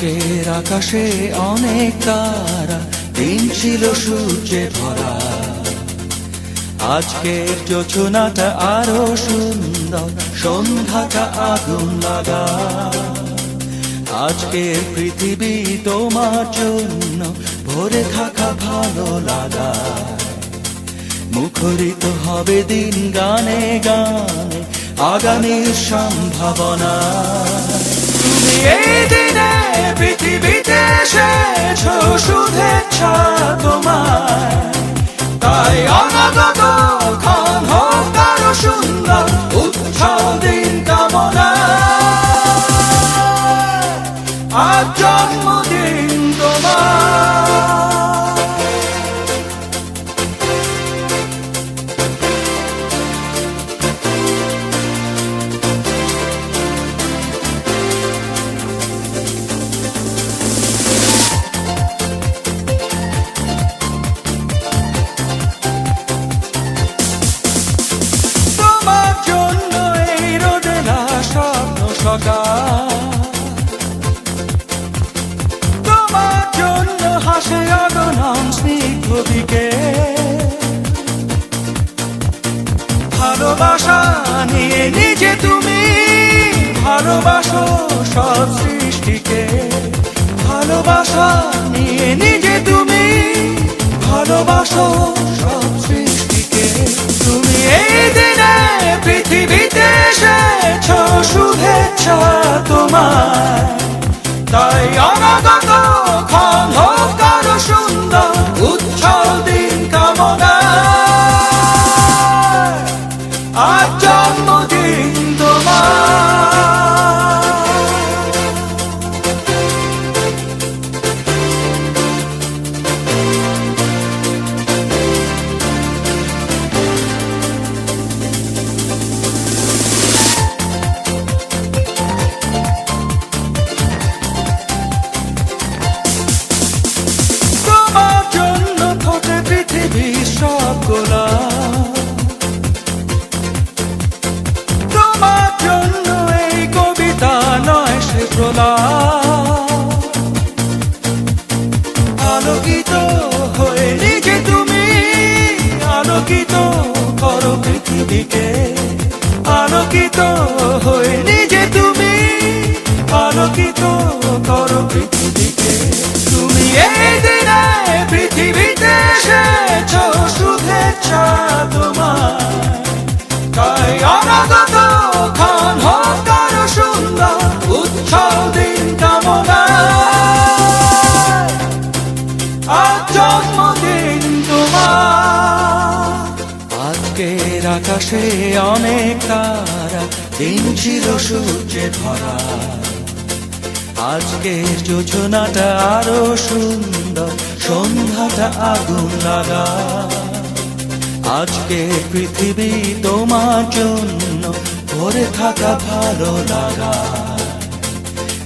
আজকের আকাশে অনেক তারা, দিন ছিল সূর্যে ভরা। আজকের যোজনাটা আরো সুন্দর, সন্ধ্যাটা আগুন লাগা। আজকের পৃথিবী তোমার জন্য ভরে থাকা ভালো লাগা। মুখরিত হবে দিন গানে গানে, আগামীর সম্ভাবনা। তুমি এই দিনে পৃথিবীতে এসেছো, শুভেচ্ছা তোমায়। তাই অনাগত ক্ষণ হোক আরো সুন্দর, উৎসব দিন কামনা। আজ জন্মদিন তোমার। তোমার জন্য হাসে অগণন স্নিগ্ধ দিকে। ভালোবাসা নিয়ে নিজে তুমি ভালোবাসো সব সৃষ্টিকে। ভালোবাসা নিয়ে নিজে তুমি ভালোবাসো সব সৃষ্টিকে। তুমি এই দিনে পৃথিবীতে এসেছো, শুভেচ্ছা তোমায়। তাই অনাগত ক্ষণ হোক আরো সুন্দর, উৎসব দিন কামনা। আজ জন্মদিন তোমার। তোমার জন্য এই কবিতা নয় সে প্রলাপ। আলোকিত হয়ে নিজে তুমি আলোকিত করো পৃথিবীকে। আলোকিত হয়ে নিজে তুমি আলোকিত করো পৃথিবীকে। তুমি এই দিনে পৃথিবীতে এসেছো, শুভেচ্ছা তোমার। তাই অনাগত ক্ষণ হোক আরো সুন্দর, উৎসব দিন কামনা। আজ জন্মদিন তোমার। আজকের আকাশে অনেক তারা, দিন ছিল সূর্যে ভরা। আজকের যোজনাটা আরো সুন্দর, সন্ধ্যাটা আগুন লাগা। আজকে পৃথিবী তোমার জন্য ভরে থাকা ভালো লাগা।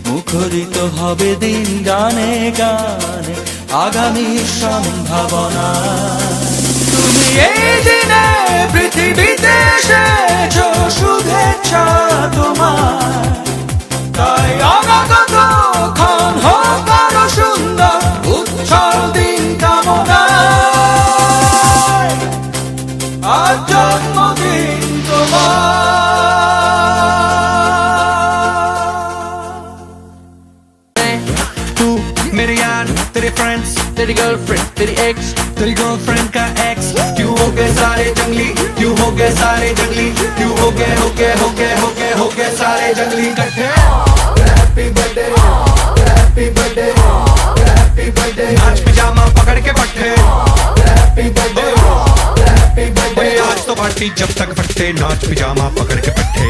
মুখরিত হবে দিন গানে গানে, আগামীর সম্ভাবনা। তুমি এই দিনে পৃথিবীতে এসেছো, শুভেচ্ছা তোমায়। তাই অনাগত ক্ষণ হোক আরো সুন্দর, উৎসব দিন কামনা। আজ জন্মদিন তোমার। तू मेरे यार, तेरे फ्रेंड्स, तेरी गर्लफ्रेंड, तेरी एक्स, तेरी गर्लफ्रेंड का एक्स। क्यों हो गए सारे जंगली, क्यों हो गए सारे जंगली, क्यों हो गए सारे जंगली इकट्ठे। Happy birthday, happy birthday, happy birthday. आज पिजामा पकड़ के पट्टे। Happy birthday, happy birthday. आज तो पार्टी जब तक फटते, नाच पिजामा पकड़ के पट्टे।